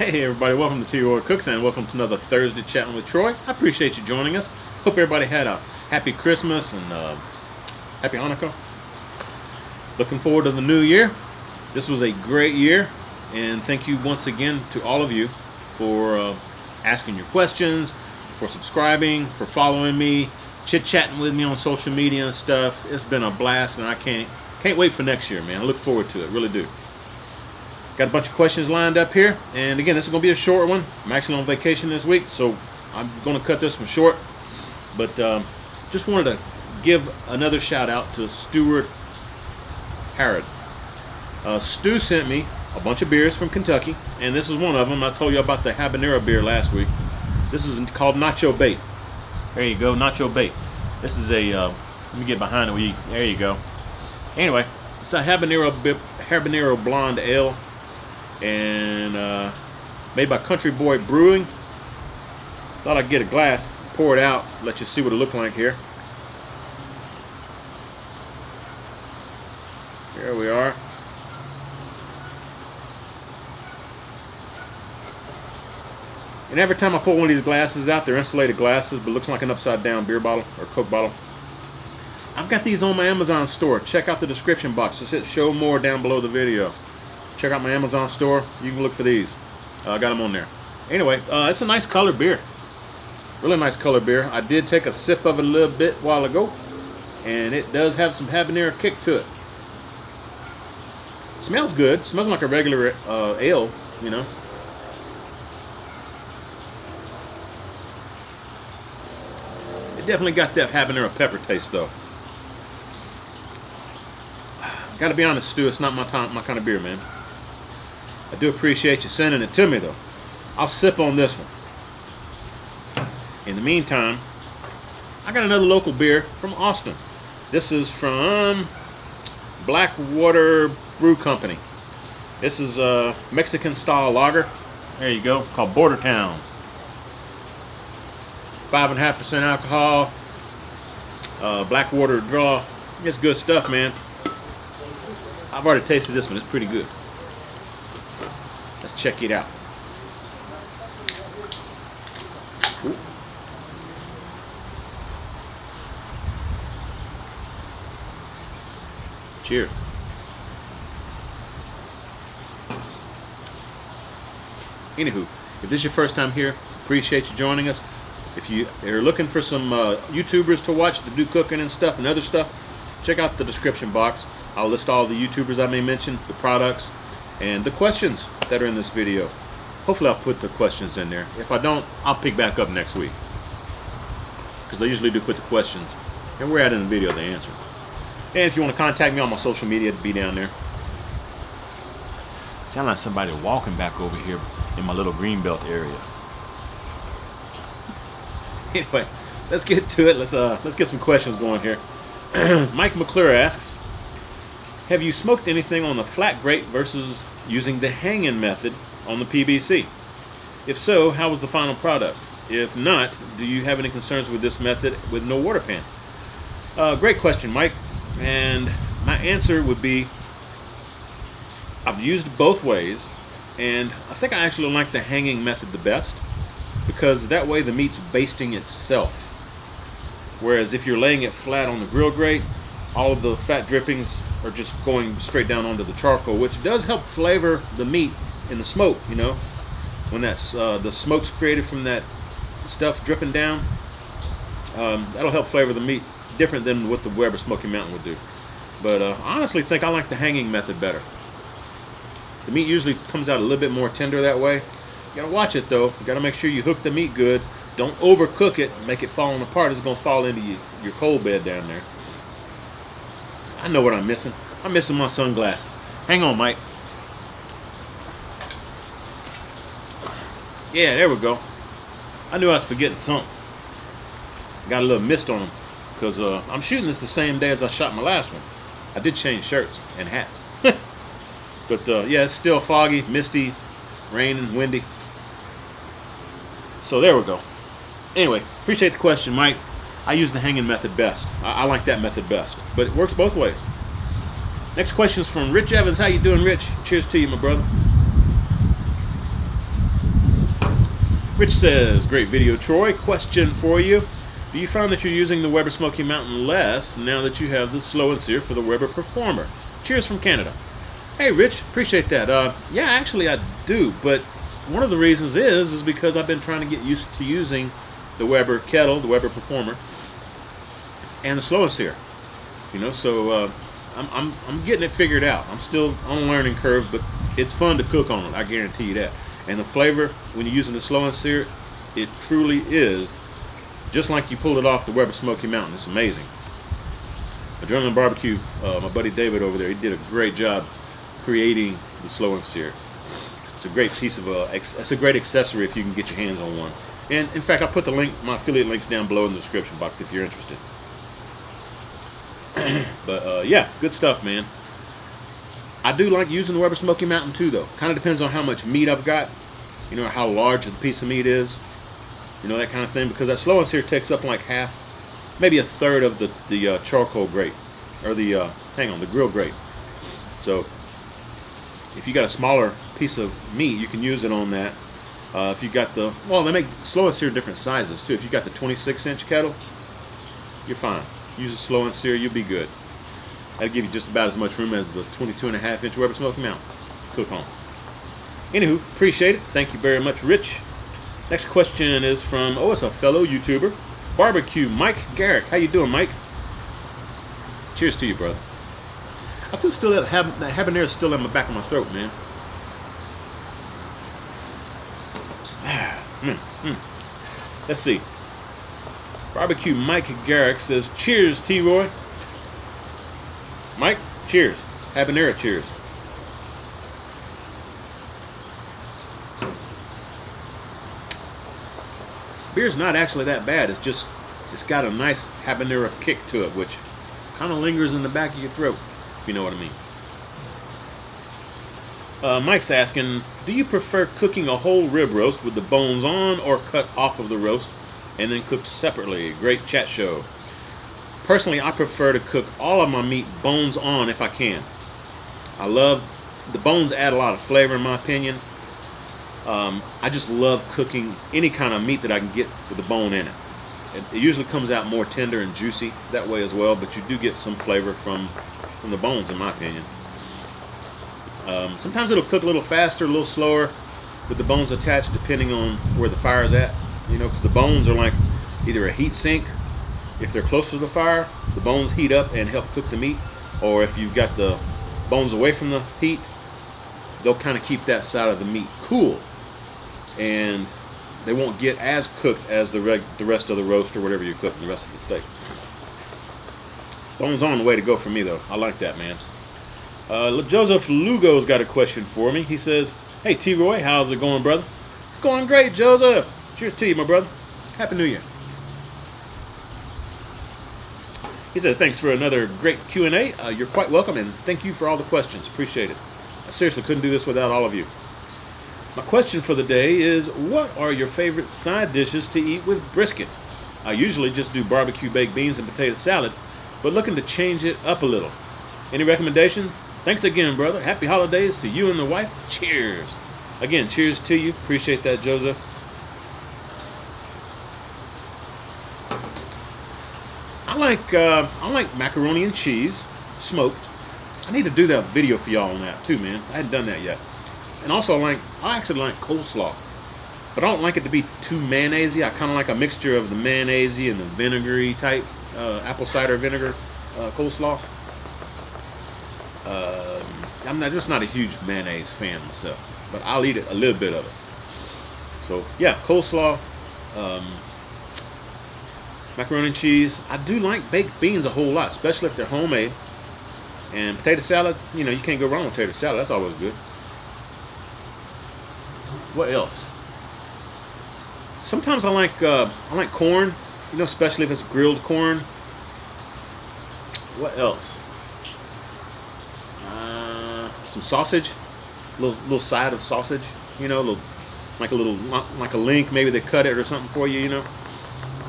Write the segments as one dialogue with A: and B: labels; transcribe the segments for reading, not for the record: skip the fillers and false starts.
A: Hey everybody, welcome to Yoder Cooks and welcome to another Thursday Chatting with Troy. I appreciate you joining us. Hope everybody had a happy Christmas and happy Hanukkah. Looking forward to the new year. This was a great year, and thank you once again to all of you for asking your questions, for subscribing, for following me, chit-chatting with me on social media and stuff. It's been a blast, and I can't wait for next year, man. I look forward to it, really do. Got a bunch of questions lined up here, and again, this is going to be a short one. I'm actually on vacation this week, so I'm going to cut this one short. But just wanted to give another shout out to Stuart Harrod. Stu sent me a bunch of beers from Kentucky, and this is one of them. I told you about the habanero beer last week. This is called Nacho Bait. There you go, Nacho Bait. This is a, let me get behind it. There you go. Anyway, it's a habanero blonde ale, and made by Country Boy Brewing. Thought I'd get a glass, pour it out, let you see what it looked like here. Here we are. And every time I pull one of these glasses out, they're insulated glasses, but it looks like an upside down beer bottle or Coke bottle. I've got these on my Amazon store. Check out the description box. Just hit show more down below the video. Check out my Amazon store. You can look for these. I got them on there. Anyway, it's a nice colored beer. Really nice colored beer. I did take a sip of it a little bit a while ago, and it does have some habanero kick to it. Smells good. Smells like a regular ale, you know. It definitely got that habanero pepper taste, though. Gotta be honest, Stu, it's not my kind of beer, man. I do appreciate you sending it to me, though. I'll sip on this one. In the meantime, I got another local beer from Austin. This is from Blackwater Brew Company. This is a Mexican-style lager. There you go, called Border Town. 5.5% alcohol. Blackwater draw. It's good stuff, man. I've already tasted this one. It's pretty good. Let's check it out. Ooh. Cheers. Anywho, if this is your first time here, appreciate you joining us. If you are looking for some YouTubers to watch that do cooking and stuff and other stuff, check out the description box. I'll list all the YouTubers I may mention, the products, and the questions that are in this video. Hopefully I'll put the questions in there. If I don't, I'll pick back up next week, because they usually do put the questions, and we're adding the video the answer. And if you want to contact me on my social media, it'll be down there. Sound like somebody walking back over here in my little greenbelt area. Anyway, let's get to it. Let's get some questions going here. Mike McClure asks, have you smoked anything on the flat grate versus using the hanging method on the PBC? If so, how was the final product? If not, do you have any concerns with this method with no water pan? Great question, Mike. And my answer would be, I've used both ways, and I think I actually like the hanging method the best, because that way the meat's basting itself. Whereas if you're laying it flat on the grill grate, all of the fat drippings are just going straight down onto the charcoal, which does help flavor the meat in the smoke, you know. When that's the smoke's created from that stuff dripping down, that'll help flavor the meat different than what the Weber Smoky Mountain would do. But I honestly think I like the hanging method better. The meat usually comes out a little bit more tender that way. You gotta watch it though. You gotta make sure you hook the meat good. Don't overcook it, make it falling apart. It's gonna fall into your cold bed down there. I know what I'm missing. I'm missing my sunglasses. Hang on, Mike. Yeah, there we go. I knew I was forgetting something. Got a little mist on them, because I'm shooting this the same day as I shot my last one. I did change shirts and hats. But yeah, it's still foggy, misty, raining, windy. So there we go. Anyway, appreciate the question, Mike. I use the hanging method best. I like that method best, but it works both ways. Next question is from Rich Evans. How you doing, Rich? Cheers to you, my brother. Rich says, great video, Troy. Question for you. Do you find that you're using the Weber Smoky Mountain less now that you have the Slow and Sear for the Weber Performer? Cheers from Canada. Hey, Rich, appreciate that. Yeah, actually I do, but one of the reasons is because I've been trying to get used to using the Weber kettle, the Weber Performer, and the Slow and Sear. You know, so I'm getting it figured out. I'm still on a learning curve, but it's fun to cook on it, I guarantee you that. And the flavor, when you're using the Slow and Sear, it truly is just like you pulled it off the Weber Smoky Mountain. It's amazing. Adrenaline Barbecue, my buddy David over there, he did a great job creating the Slow and Sear. It's a great piece of it's a great accessory if you can get your hands on one. And in fact, I'll put the link, my affiliate links down below in the description box if you're interested. But yeah, good stuff, man. I do like using the Weber Smoky Mountain too, though. Kind of depends on how much meat I've got, you know, how large the piece of meat is, you know, that kind of thing. Because that Slow and Sear takes up like half, maybe a third of the charcoal grate, or the the grill grate. So if you got a smaller piece of meat, you can use it on that. If you got the, well, they make Slow and Sear different sizes too. If you got the 26-inch kettle, you're fine. Use a Slow and Sear, you'll be good. That'll give you just about as much room as the 22.5-inch Weber Smoky Mountain. Cook on. Anywho, appreciate it. Thank you very much, Rich. Next question is from, it's a fellow YouTuber, Barbecue Mike Garrick. How you doing, Mike? Cheers to you, brother. I feel still that habanero is still in the back of my throat, man. Let's see. Barbecue Mike Garrick says, cheers, T-Roy. Mike, cheers. Habanero, cheers. Beer's not actually that bad. It's got a nice habanero kick to it, which kind of lingers in the back of your throat, if you know what I mean. Mike's asking, do you prefer cooking a whole rib roast with the bones on, or cut off of the roast and then cooked separately? Great chat show. Personally, I prefer to cook all of my meat bones on if I can. I love, the bones add a lot of flavor in my opinion. I just love cooking any kind of meat that I can get with the bone in it. It usually comes out more tender and juicy that way as well, but you do get some flavor from the bones in my opinion. Sometimes it'll cook a little faster, a little slower with the bones attached depending on where the fire's at. You know, because the bones are like either a heat sink. If they're close to the fire, the bones heat up and help cook the meat. Or if you've got the bones away from the heat, they'll kind of keep that side of the meat cool. And they won't get as cooked as the rest of the roast or whatever you're cooking, the rest of the steak. Bones on the way to go for me, though. I like that, man. Joseph Lugo's got a question for me. He says, hey, T-Roy, how's it going, brother? It's going great, Joseph. Cheers to you, my brother. Happy New Year. He says, thanks for another great Q&A. You're quite welcome, and thank you for all the questions. Appreciate it. I seriously couldn't do this without all of you. My question for the day is, what are your favorite side dishes to eat with brisket? I usually just do barbecue baked beans and potato salad, but looking to change it up a little. Any recommendations? Thanks again, brother. Happy holidays to you and the wife. Cheers. Again, cheers to you. Appreciate that, Joseph. I like macaroni and cheese, smoked. I need to do that video for y'all on that too, man. I hadn't done that yet. And also I actually like coleslaw, but I don't like it to be too mayonnaisey. I kind of like a mixture of the mayonnaisey and the vinegary type apple cider vinegar coleslaw. I'm just not a huge mayonnaise fan myself, but I'll eat it, a little bit of it. So yeah, coleslaw. Macaroni and cheese. I do like baked beans a whole lot, especially if they're homemade. And potato salad, you know, you can't go wrong with potato salad. That's always good. What else? Sometimes I like corn, you know, especially if it's grilled corn. What else? Some sausage, little side of sausage, you know, like a link. Maybe they cut it or something for you, you know.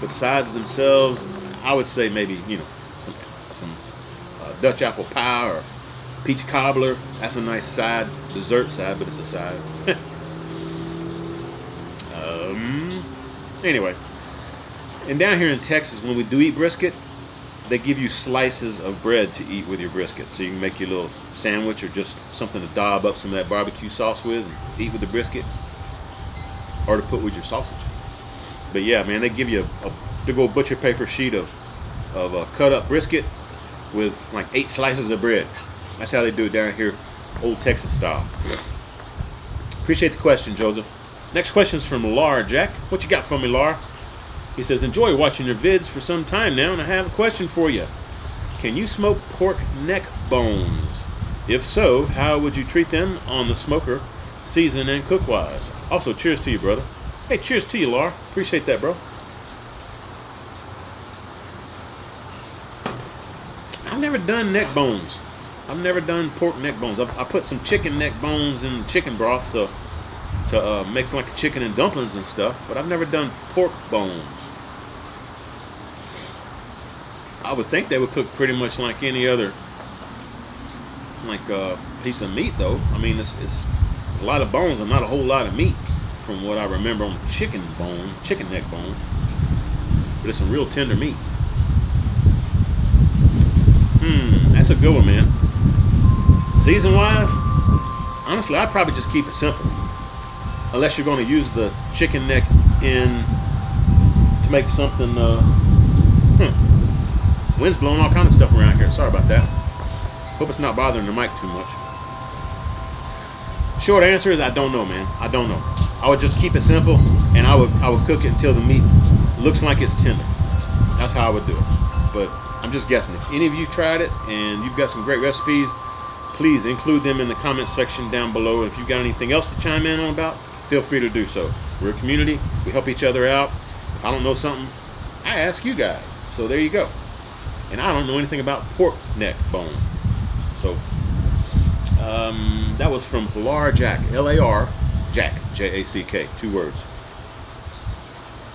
A: The sides themselves, I would say maybe, you know, some Dutch apple pie or peach cobbler. That's a nice side, dessert side, but it's a side. Anyway, and down here in Texas, when we do eat brisket, they give you slices of bread to eat with your brisket. So you can make your little sandwich or just something to daub up some of that barbecue sauce with and eat with the brisket, or to put with your sausage. But yeah, man, they give you a big old butcher paper sheet of cut up brisket with like 8 slices of bread. That's how they do it down here, old Texas style. Appreciate the question, Joseph. Next question is from Lar Jack. What you got for me, Lar? He says, enjoy watching your vids for some time now, and I have a question for you. Can you smoke pork neck bones? If so, how would you treat them on the smoker, season and cook-wise? Also, cheers to you, brother. Hey, cheers to you, Lar. Appreciate that, bro. I've never done neck bones. I've never done pork neck bones. I put some chicken neck bones in chicken broth to make like chicken and dumplings and stuff, but I've never done pork bones. I would think they would cook pretty much like any other piece of meat, though. I mean, it's a lot of bones and not a whole lot of meat, from what I remember on chicken neck bone. But it's some real tender meat. That's a good one, man. Season-wise, honestly, I'd probably just keep it simple. Unless you're going to use the chicken neck to make something. Wind's blowing all kind of stuff around here. Sorry about that. Hope it's not bothering the mic too much. Short answer is I don't know, man. I don't know. I would just keep it simple, and I would cook it until the meat looks like it's tender. That's how I would do it. But I'm just guessing. If any of you tried it and you've got some great recipes, please include them in the comment section down below. If you've got anything else to chime in on about, feel free to do so. We're a community. We help each other out. If I don't know something, I ask you guys. So there you go. And I don't know anything about pork neck bone. So that was from Lar Jack, L-A-R, Jack, J-A-C-K, 2 words.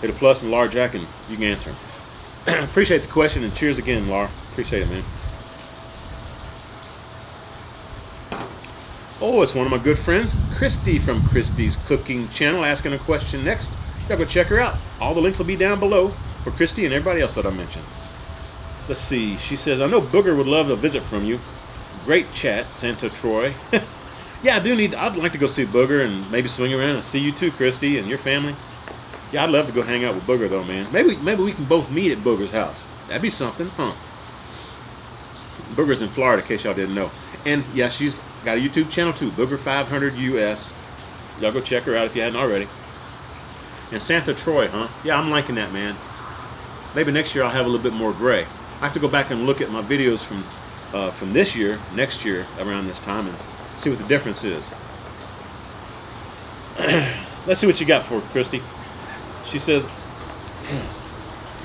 A: Hit a plus in Lar Jack and you can answer him. Appreciate the question, and cheers again, Lar. Appreciate it, man. Oh, it's one of my good friends, Christy from Christy's Cooking Channel, asking a question next. Y'all go check her out. All the links will be down below for Christy and everybody else that I mentioned. Let's see. She says, I know Booger would love a visit from you. Great chat, Santa Troy. Yeah, I'd like to go see Booger and maybe swing around and see you too, Christy, and your family. Yeah, I'd love to go hang out with Booger, though, man. Maybe we can both meet at Booger's house. That'd be something, huh? Booger's in Florida, in case y'all didn't know. And yeah, she's got a YouTube channel too, Booger500 US. Y'all go check her out if you hadn't already. And Santa Troy, huh? Yeah, I'm liking that, man. Maybe next year I'll have a little bit more gray. I have to go back and look at my videos from this year, next year, around this time, and see what the difference is. Let's see what you got for Christy. She says,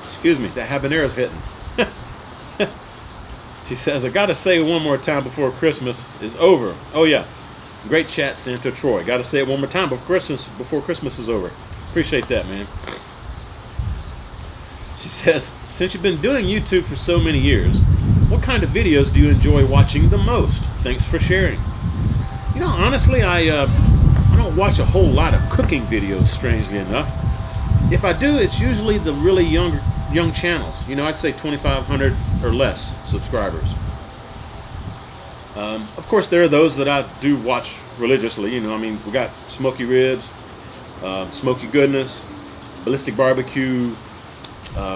A: excuse me, that habanero's hitting. She says, I gotta say it one more time before Christmas is over. Oh yeah, great chat, Santa Troy. Gotta say it one more time before Christmas is over. Appreciate that, man. She says, since you've been doing YouTube for so many years, what kind of videos do you enjoy watching the most? Thanks for sharing. You know, honestly, I don't watch a whole lot of cooking videos, strangely enough. If I do, it's usually the really young channels. You know, I'd say 2,500 or less subscribers. Of course, there are those that I do watch religiously. You know, I mean, we got Smoky Ribs, Smoky Goodness, Ballistic Barbecue,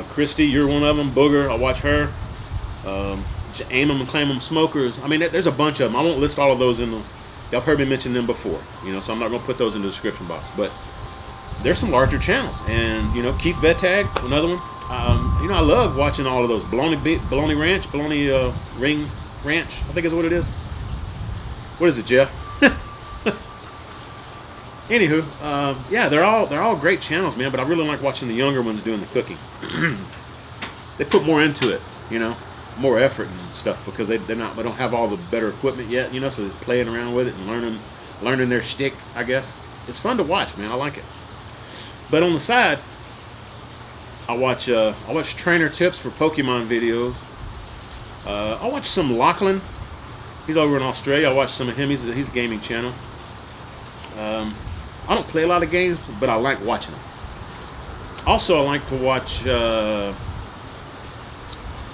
A: Christy, you're one of them. Booger, I watch her. Aim 'em and Claim 'em Smokers. I mean, there's a bunch of them. I won't list all of those in the... Y'all have heard me mention them before, you know, so I'm not going to put those in the description box. But there's some larger channels. And, you know, Keith Bettag, another one. You know, I love watching all of those. Bologna Ring Ranch, I think is what it is. What is it, Jeff? Anywho, yeah, they're all great channels, man. But I really like watching the younger ones doing the cooking. They put more into it, you know, more effort and stuff, because they don't have all the better equipment yet, you know. So they're playing around with it and learning their shtick, I guess. It's fun to watch, man. I like it. But on the side, I watch trainer tips for Pokemon videos. I watch some Lachlan. He's over in Australia. I watch some of him. He's a gaming channel. I don't play a lot of games, but I like watching them. Also, I like to watch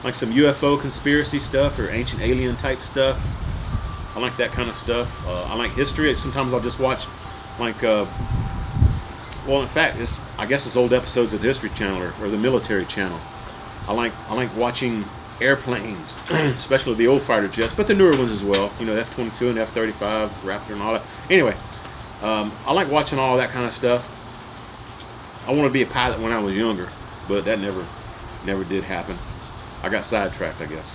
A: like some UFO conspiracy stuff or ancient alien type stuff. I like that kind of stuff. I like history. Sometimes I'll just watch like, well, in fact, I guess it's old episodes of the History Channel or the Military Channel. I like watching airplanes, especially the old fighter jets, but the newer ones as well. You know, F-22 and F-35, Raptor and all that. Anyway, I like watching all that kind of stuff. I wanted to be a pilot when I was younger, but that never did happen. I got sidetracked, I guess.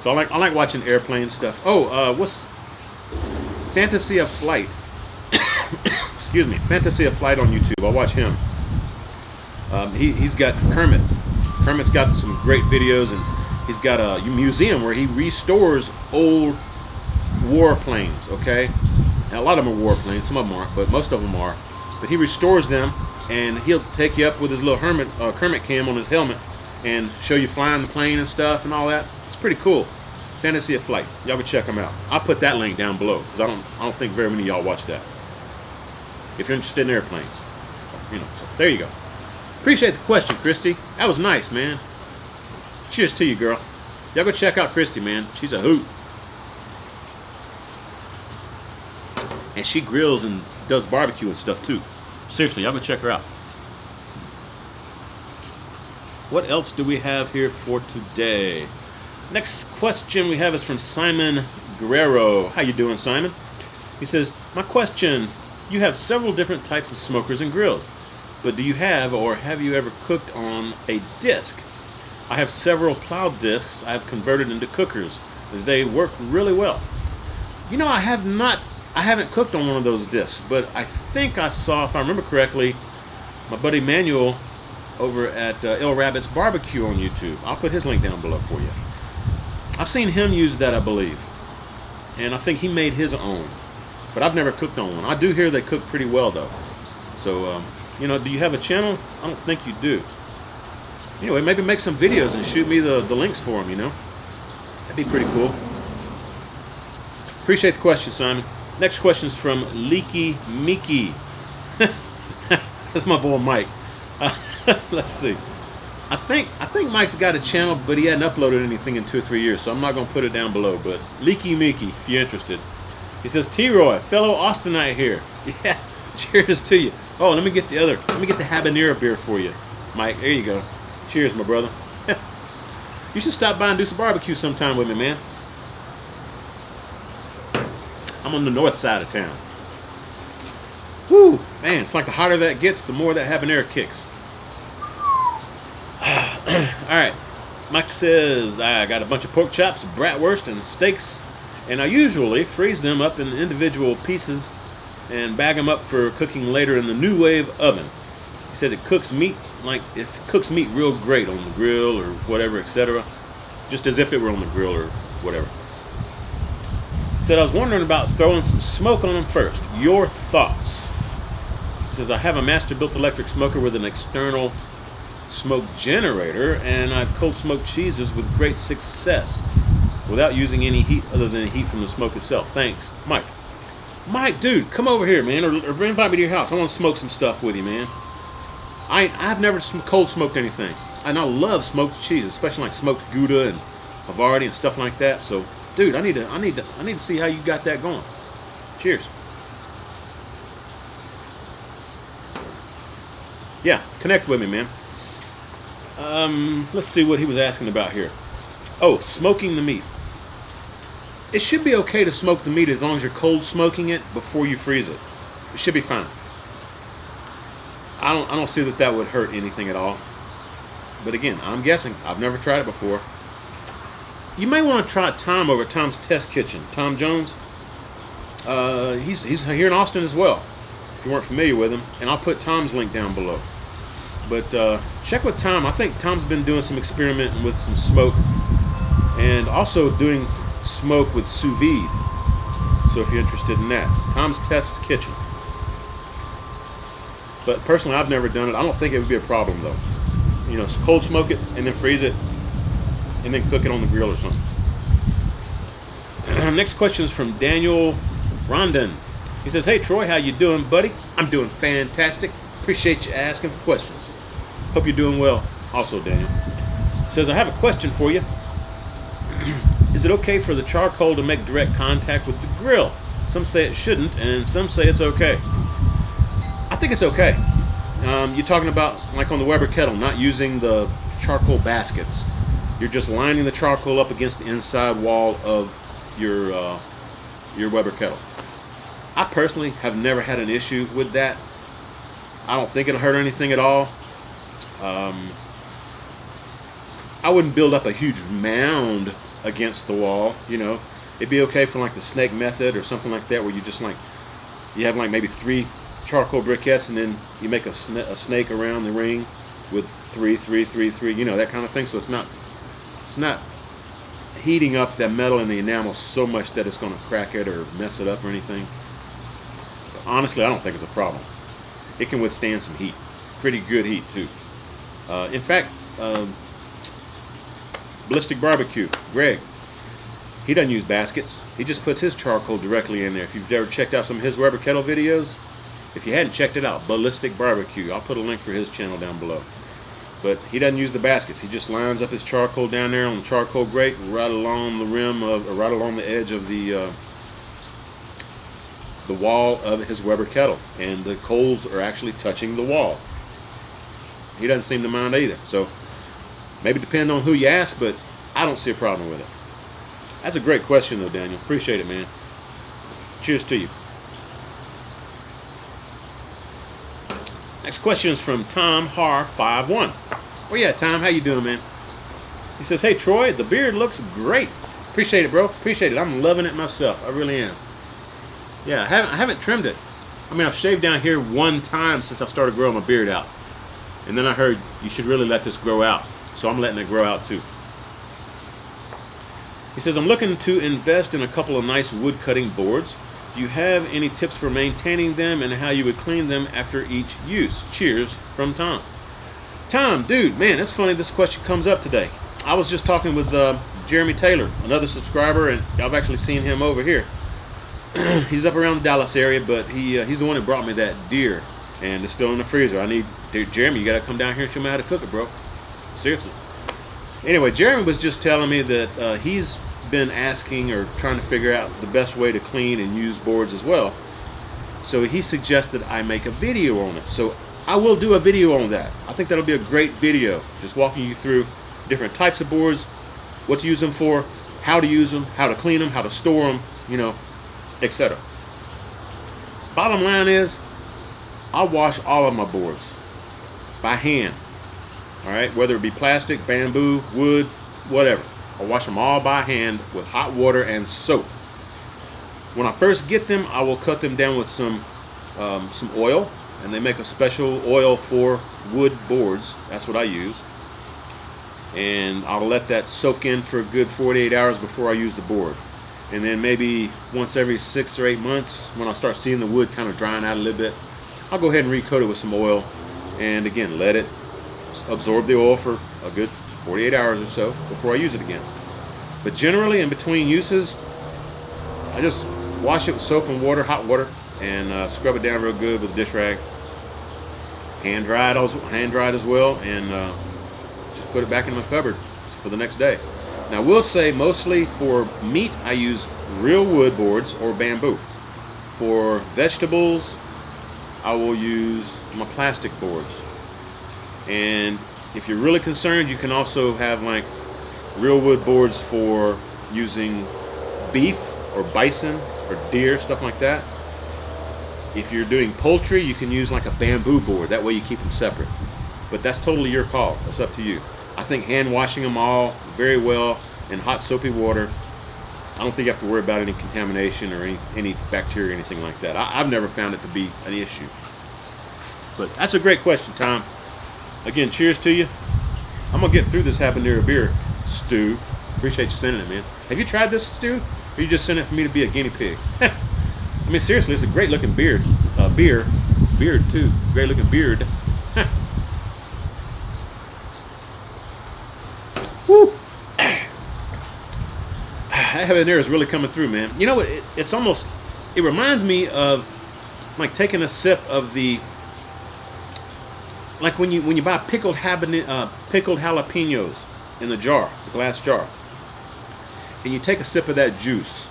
A: So I like watching airplane stuff. Oh, what's Fantasy of Flight? Excuse me, Fantasy of Flight on YouTube. I watch him. He's got Kermit. Kermit's got some great videos, and he's got a museum where he restores old warplanes. Okay, now, a lot of them are warplanes, some of them aren't, but most of them are. But he restores them, and he'll take you up with his little Kermit cam on his helmet and show you flying the plane and stuff and all that. It's pretty cool. Fantasy of Flight. Y'all can check them out. I'll put that link down below because I don't think very many of y'all watch that. If you're interested in airplanes, you know. So there you go. Appreciate the question, Christy. That was nice, man. Cheers to you, girl. Y'all go check out Christy, man. She's a hoot. And she grills and does barbecue and stuff too. Seriously, y'all go check her out. What else do we have here for today? Next question we have is from Simon Guerrero. How you doing, Simon? He says, my question, you have several different types of smokers and grills, but do you have or have you ever cooked on a disc? I have several plow discs I have converted into cookers. They work really well. You know, I haven't cooked on one of those discs, but I think I saw, if I remember correctly, my buddy Manuel over at El Rabbit's Barbecue on YouTube. I'll put his link down below for you. I've seen him use that, I believe, and I think he made his own, but I've never cooked on one. I do hear they cook pretty well, though. So, you know, do you have a channel? I don't think you do. Anyway, maybe make some videos and shoot me the links for them, you know? That'd be pretty cool. Appreciate the question, Simon. Next question is from Leaky Mickey. That's my boy Mike. Let's see. I think Mike's got a channel, but he hadn't uploaded anything in 2 or 3 years, so I'm not going to put it down below. But Leaky Mickey, if you're interested. He says, T-Roy, fellow Austinite here. Yeah, cheers to you. Oh, let me get the habanero beer for you, Mike. There you go. Cheers, my brother. You should stop by and do some barbecue sometime with me, man. I'm on the north side of town. Woo, man, it's like the hotter that gets, the more that habanero kicks. Alright, Mike says, I got a bunch of pork chops, bratwurst, and steaks, and I usually freeze them up in individual pieces and bag them up for cooking later in the nuwave oven. He said it cooks meat real great on the grill or whatever, etc. Just as if it were on the grill or whatever. He said, I was wondering about throwing some smoke on them first. Your thoughts? He says, I have a master-built electric smoker with an external smoke generator, and I've cold smoked cheeses with great success without using any heat other than heat from the smoke itself. Thanks, Mike. Mike, dude, come over here, man, or invite me to your house. I want to smoke some stuff with you, man. I've never cold smoked anything, and I love smoked cheese, especially like smoked Gouda and Havarti and stuff like that. So, dude, I need to see how you got that going. Cheers. Yeah, connect with me, man. Let's see what he was asking about here. Oh, smoking the meat. It should be okay to smoke the meat as long as you're cold smoking it before you freeze it. It should be fine. I don't see that would hurt anything at all. But again, I'm guessing. I've never tried it before. You may want to try Tom over at Tom's Test Kitchen. Tom Jones. He's here in Austin as well, if you weren't familiar with him. And I'll put Tom's link down below. But check with Tom. I think Tom's been doing some experimenting with some smoke and also doing smoke with sous vide. So if you're interested in that, Tom's Test Kitchen. But personally, I've never done it. I don't think it would be a problem though. You know, cold smoke it and then freeze it and then cook it on the grill or something. Next question is from Daniel Rondon. He says, hey Troy, how you doing, buddy? I'm doing fantastic. Appreciate you asking for questions. Hope you're doing well also, Daniel. Says, I have a question for you. Is it okay for the charcoal to make direct contact with the grill? Some say it shouldn't, and some say it's okay. I think it's okay. You're talking about, like on the Weber kettle, not using the charcoal baskets. You're just lining the charcoal up against the inside wall of your Weber kettle. I personally have never had an issue with that. I don't think it'll hurt anything at all. I wouldn't build up a huge mound against the wall, you know. It'd be okay for like the snake method or something like that, where you just like, you have like maybe 3 charcoal briquettes, and then you make a snake around the ring with 3, 3, 3, 3, you know, that kind of thing. So it's not heating up that metal in the enamel so much that it's going to crack it or mess it up or anything. But honestly, I don't think it's a problem. It can withstand some heat, pretty good heat too. In fact, Ballistic Barbecue, Greg, he doesn't use baskets. He just puts his charcoal directly in there. If you've ever checked out some of his Weber kettle videos, if you hadn't checked it out, Ballistic Barbecue, I'll put a link for his channel down below. But he doesn't use the baskets. He just lines up his charcoal down there on the charcoal grate, right along the rim of, or right along the edge of the wall of his Weber kettle, and the coals are actually touching the wall. He doesn't seem to mind either. So maybe depend on who you ask, but I don't see a problem with it. That's a great question though, Daniel. Appreciate it, man. Cheers to you. Next question is from Tom Har51. Oh yeah, Tom, how you doing, man? He says, hey Troy, the beard looks great. Appreciate it, bro. Appreciate it. I'm loving it myself. I really am. Yeah, I haven't trimmed it. I mean, I've shaved down here one time since I started growing my beard out. And then I heard you should really let this grow out. So I'm letting it grow out too. He says, I'm looking to invest in a couple of nice wood cutting boards. Do you have any tips for maintaining them and how you would clean them after each use? Cheers, from Tom. Tom, dude, man, it's funny this question comes up today. I was just talking with Jeremy Taylor, another subscriber, and I've actually seen him over here. He's up around the Dallas area, but he's the one that brought me that deer, and it's still in the freezer. Dude, Jeremy, you gotta come down here and show me how to cook it, bro. Seriously. Anyway, Jeremy was just telling me that he's been asking or trying to figure out the best way to clean and use boards as well. So he suggested I make a video on it. So I will do a video on that. I think that'll be a great video, just walking you through different types of boards, what to use them for, how to use them, how to clean them, how to store them, you know, etc. Bottom line is, I wash all of my boards by hand. All right, whether it be plastic, bamboo, wood, whatever. I wash them all by hand with hot water and soap. When I first get them, I will cut them down with some oil, and they make a special oil for wood boards. That's what I use. And I'll let that soak in for a good 48 hours before I use the board. And then maybe once every 6 or 8 months, when I start seeing the wood kind of drying out a little bit, I'll go ahead and recoat it with some oil, and again, let it absorb the oil for a good 48 hours or so before I use it again. But generally, in between uses, I just wash it with soap and water, hot water, and scrub it down real good with a dish rag. Hand dried as well, and just put it back in my cupboard for the next day. Now, I will say mostly for meat, I use real wood boards or bamboo. For vegetables, I will use my plastic boards. And if you're really concerned, you can also have like real wood boards for using beef or bison or deer, stuff like that. If you're doing poultry, you can use like a bamboo board. That way you keep them separate. But that's totally your call. That's up to you. I think hand washing them all very well in hot soapy water, I don't think you have to worry about any contamination or any bacteria or anything like that. I've never found it to be an issue. But that's a great question, Tom. Again, cheers to you. I'm gonna get through this habanero beer stew. Appreciate you sending it, man. Have you tried this stew? Or you just sent it for me to be a guinea pig? I mean, seriously, it's a great looking beard. Beard too. Great looking beard. Woo! That habanero is really coming through, man. You know what? It's almost, it reminds me of like taking a sip of the like when you buy pickled jalapenos in the jar, the glass jar, and you take a sip of that juice.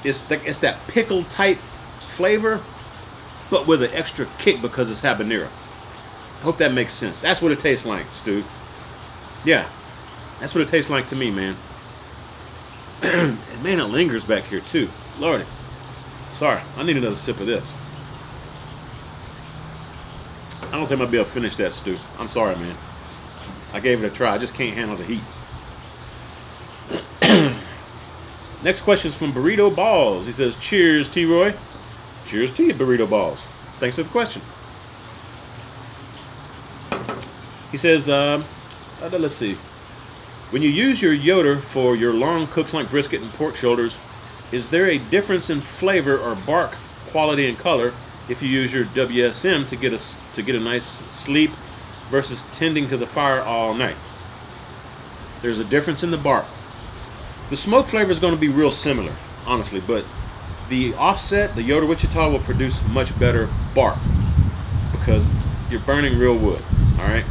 A: It's that pickle type flavor, but with an extra kick because it's habanero. I hope that makes sense. That's what it tastes like, Stu. Yeah, that's what it tastes like to me, man. And man, it lingers back here too. Lordy. Sorry, I need another sip of this. I don't think I'll be able to finish that, Stu. I'm sorry, man. I gave it a try. I just can't handle the heat. Next question is from Burrito Balls. He says, cheers, T-Roy. Cheers to you, Burrito Balls. Thanks for the question. He says, let's see. When you use your Yoder for your long cooks like brisket and pork shoulders, is there a difference in flavor or bark quality and color if you use your WSM to get a nice sleep versus tending to the fire all night? There's a difference in the bark. The smoke flavor is going to be real similar, honestly, but the offset, the Yoder Wichita, will produce much better bark because you're burning real wood. All right.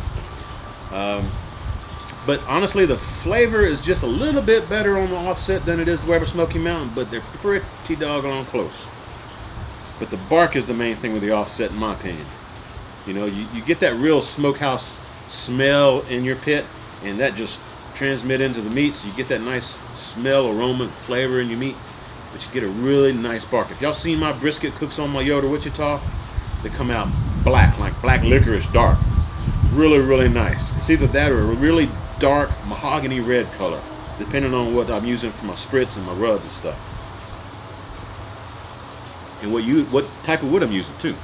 A: But honestly, the flavor is just a little bit better on the offset than it is the Weber Smoky Mountain, but they're pretty doggone close. But the bark is the main thing with the offset, in my opinion. You know, you get that real smokehouse smell in your pit, and that just transmits into the meat, so you get that nice smell, aroma, flavor in your meat, but you get a really nice bark. If y'all seen my brisket cooks on my Yoder Wichita, they come out black, like black licorice dark. Really, really nice. It's either that or a really dark mahogany red color, depending on what I'm using for my spritz and my rubs and stuff. And what type of wood I'm using too.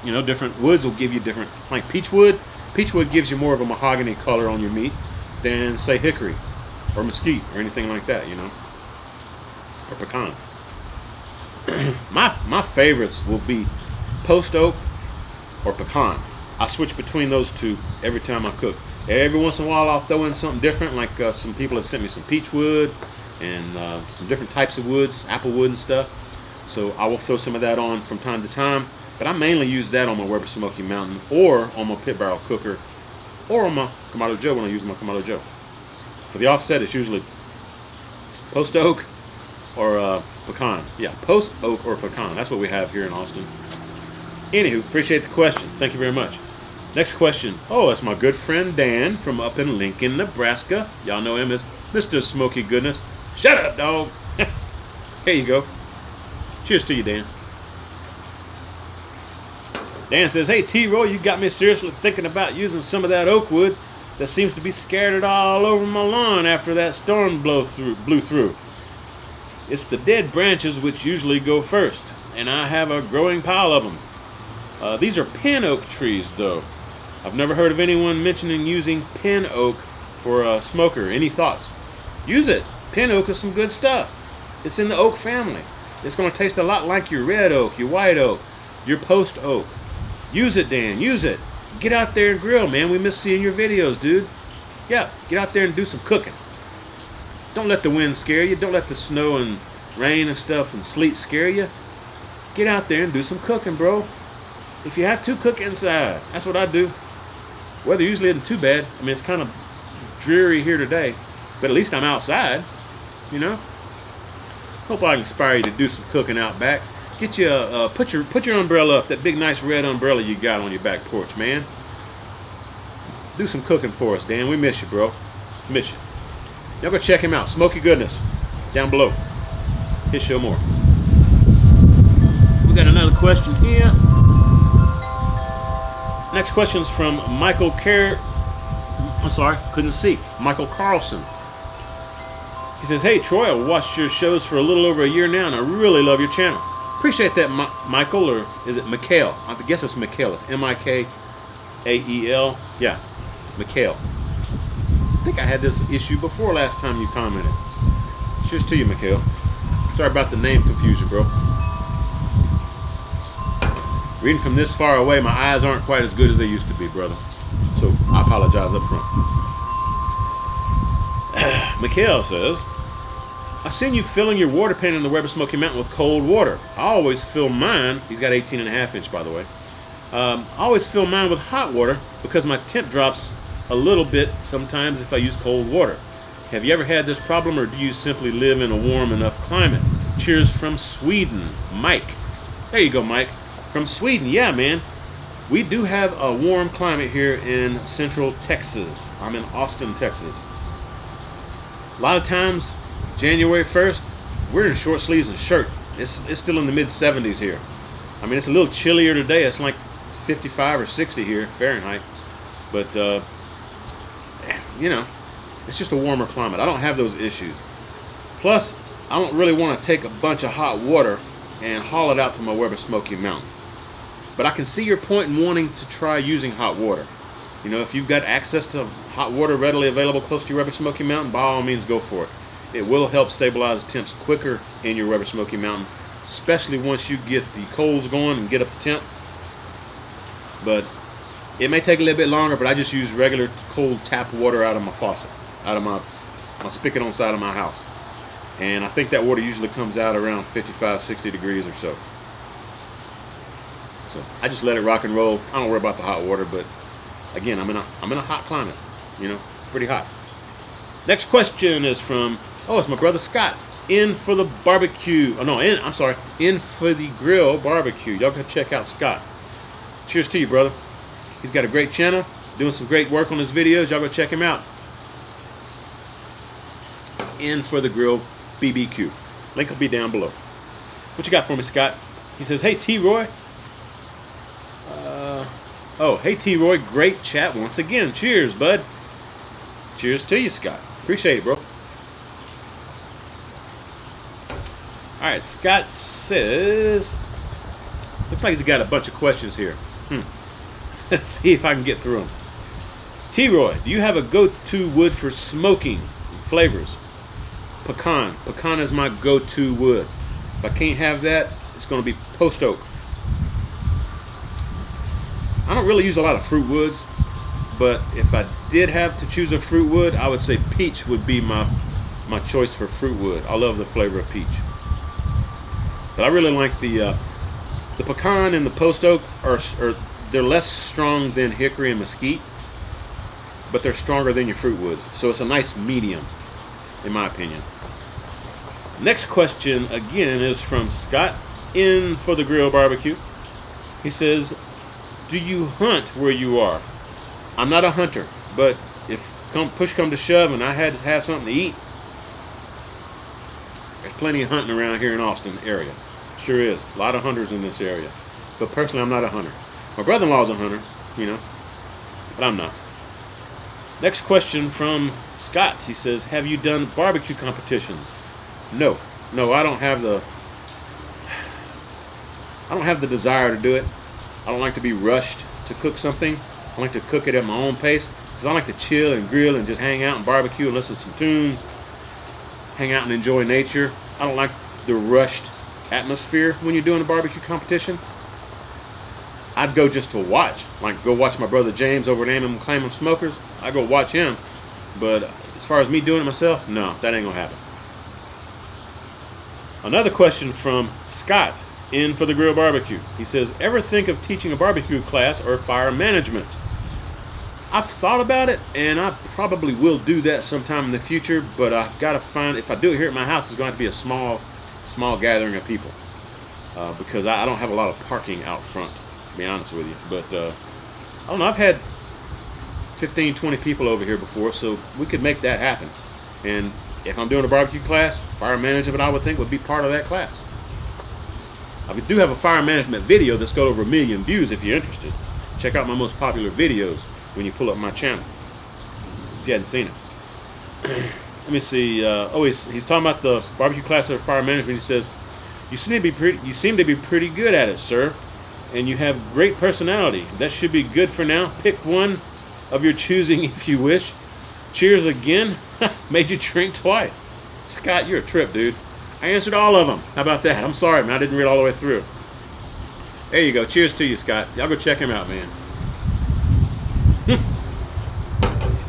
A: You know, different woods will give you different, like peach wood. Peach wood gives you more of a mahogany color on your meat than, say, hickory or mesquite or anything like that, you know, or pecan. my favorites will be post oak or pecan. I switch between those two every time I cook. Every once in a while I'll throw in something different, like some people have sent me some peach wood and some different types of woods, apple wood and stuff. So I will throw some of that on from time to time, but I mainly use that on my Weber Smoky Mountain or on my pit barrel cooker or on my Kamado Joe when I use my Kamado Joe. For the offset, it's usually post oak or pecan. Yeah, post oak or pecan. That's what we have here in Austin. Anywho, appreciate the question. Thank you very much. Next question. Oh, that's my good friend Dan from up in Lincoln, Nebraska. Y'all know him as Mr. Smoky Goodness. Shut up, dog. Here you go. Cheers to you, Dan. Dan says, hey, T-Roy, you got me seriously thinking about using some of that oak wood that seems to be scattered all over my lawn after that storm blew through. It's the dead branches which usually go first, and I have a growing pile of them. These are pin oak trees, though. I've never heard of anyone mentioning using pin oak for a smoker. Any thoughts? Use it. Pin oak is some good stuff. It's in the oak family. It's going to taste a lot like your red oak, your white oak, your post oak. Use it, Dan. Use it. Get out there and grill, man. We miss seeing your videos, dude. Yeah, get out there and do some cooking. Don't let the wind scare you. Don't let the snow and rain and stuff and sleet scare you. Get out there and do some cooking, bro. If you have to, cook inside. That's what I do. Weather usually isn't too bad. I mean, it's kind of dreary here today, but at least I'm outside, you know. Hope I can inspire you to do some cooking out back. Get you put your umbrella up, that big nice red umbrella you got on your back porch, man. Do some cooking for us, Dan. We miss you, bro. Miss you. Y'all go check him out. Smoky Goodness down below. His show more. We got another question here. Next question is from Michael Michael Carlson. He says, hey, Troy, I watched your shows for a little over a year now, and I really love your channel. Appreciate that, Michael, or is it Mikhail? I guess it's Mikhail. It's M-I-K-A-E-L. Yeah, Mikhail. I think I had this issue before last time you commented. Cheers to you, Mikhail. Sorry about the name confusion, bro. Reading from this far away, my eyes aren't quite as good as they used to be, brother. So I apologize up front. Mikhail says, I've seen you filling your water pan in the Weber Smoky Mountain with cold water. I always fill mine. He's got 18.5 inch, by the way. I always fill mine with hot water because my temp drops a little bit sometimes if I use cold water. Have you ever had this problem, or do you simply live in a warm enough climate? Cheers from Sweden, Mike. There you go, Mike. From Sweden, yeah, man. We do have a warm climate here in central Texas. I'm in Austin, Texas. A lot of times, January 1st, we're in short sleeves and shirt. It's still in the mid 70s here. I mean, it's a little chillier today. It's like 55 or 60 here, Fahrenheit. But, you know, it's just a warmer climate. I don't have those issues. Plus, I don't really want to take a bunch of hot water and haul it out to my Weber Smoky Mountain. But I can see your point in wanting to try using hot water. You know, if you've got access to hot water readily available close to your Weber Smoky Mountain, by all means go for it. It will help stabilize temps quicker in your Weber Smoky Mountain, especially once you get the coals going and get up the temp. But it may take a little bit longer, but I just use regular cold tap water out of my faucet, out of my spigot on the side of my house. And I think that water usually comes out around 55, 60 degrees or so. So I just let it rock and roll. I don't worry about the hot water, but again, I'm in a hot climate, you know, pretty hot. Next question is from, it's my brother Scott. In for the barbecue. Oh no, I'm sorry. In for the grill barbecue. Y'all go check out Scott. Cheers to you, brother. He's got a great channel, doing some great work on his videos. Y'all go check him out. In for the grill BBQ. Link will be down below. What you got for me, Scott? He says, hey T-Roy. Hey T-Roy, great chat once again. Cheers, bud. Cheers to you, Scott. Appreciate it, bro. Alright, Scott says, looks like he's got a bunch of questions here. Let's see if I can get through them. T-Roy, do you have a go-to wood for smoking flavors? Pecan. Pecan is my go-to wood. If I can't have that, it's going to be post oak. I don't really use a lot of fruit woods, but if I did have to choose a fruit wood, I would say peach would be my choice for fruit wood. I love the flavor of peach. But I really like the pecan and the post oak they're less strong than hickory and mesquite, but they're stronger than your fruit woods. So it's a nice medium, in my opinion. Next question again is from Scott, in for the grill barbecue. He says, do you hunt where you are? I'm not a hunter, but if push come to shove and I had to have something to eat, there's plenty of hunting around here in Austin area. Sure is. A lot of hunters in this area. But personally, I'm not a hunter. My brother-in-law is a hunter, you know, but I'm not. Next question from Scott. He says, have you done barbecue competitions? No, I don't have the desire to do it. I don't like to be rushed to cook something. I like to cook it at my own pace, because I like to chill and grill and just hang out and barbecue and listen to some tunes, hang out and enjoy nature. I don't like the rushed atmosphere when you're doing a barbecue competition. I'd go just to watch, like go watch my brother James over at Amon Claim Smokers. I go watch him, but as far as me doing it myself, no, that ain't gonna happen. Another question from Scott, in for the grill barbecue. He says, ever think of teaching a barbecue class or fire management? I've thought about it, and I probably will do that sometime in the future, but I've got to find, if I do it here at my house, it's going to be a small gathering of people, because I don't have a lot of parking out front, to be honest with you. But I don't know, I've had 15, 20 people over here before, so we could make that happen. And if I'm doing a barbecue class, fire management, I would think, would be part of that class. I do have a fire management video that's got over 1 million views if you're interested. Check out my most popular videos when you pull up my channel, if you hadn't seen it. Let me see. He's talking about the barbecue class of fire management. He says, you seem to be pretty good at it, sir, and you have great personality. That should be good for now. Pick one of your choosing if you wish. Cheers again. Made you drink twice. Scott, you're a trip, dude. I answered all of them. How about that? I'm sorry, man. I didn't read all the way through. There you go. Cheers to you, Scott. Y'all go check him out, man.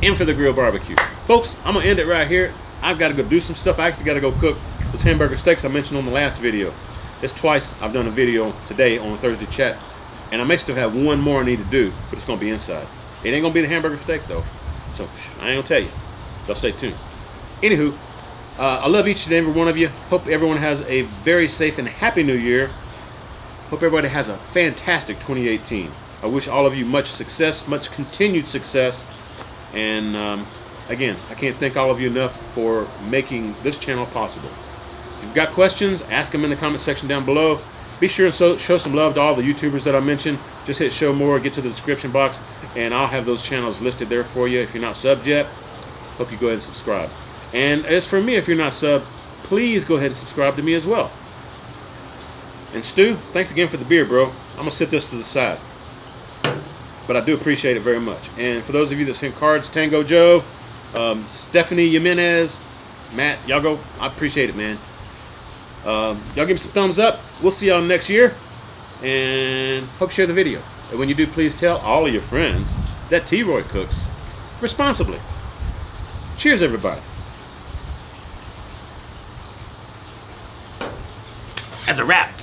A: In for the grill barbecue. Folks, I'm going to end it right here. I've got to go do some stuff. I actually got to go cook those hamburger steaks I mentioned on the last video. It's twice I've done a video today on Thursday chat. And I may still have one more I need to do, but it's going to be inside. It ain't going to be the hamburger steak, though. So, I ain't going to tell you. So, stay tuned. Anywho, I love each and every one of you. Hope everyone has a very safe and happy new year. Hope everybody has a fantastic 2018. I wish all of you much success, much continued success. And again, I can't thank all of you enough for making this channel possible. If you've got questions, ask them in the comment section down below. Be sure and show some love to all the YouTubers that I mentioned. Just hit show more, get to the description box, and I'll have those channels listed there for you. If you're not subbed yet, hope you go ahead and subscribe. And as for me, if you're not subbed, please go ahead and subscribe to me as well. And Stu, thanks again for the beer, bro. I'm going to set this to the side. But I do appreciate it very much. And for those of you that sent cards, Tango Joe, Stephanie Jimenez, Matt, y'all go. I appreciate it, man. Y'all give me some thumbs up. We'll see y'all next year. And hope you share the video. And when you do, please tell all of your friends that T-Roy cooks responsibly. Cheers, everybody. As a wrap.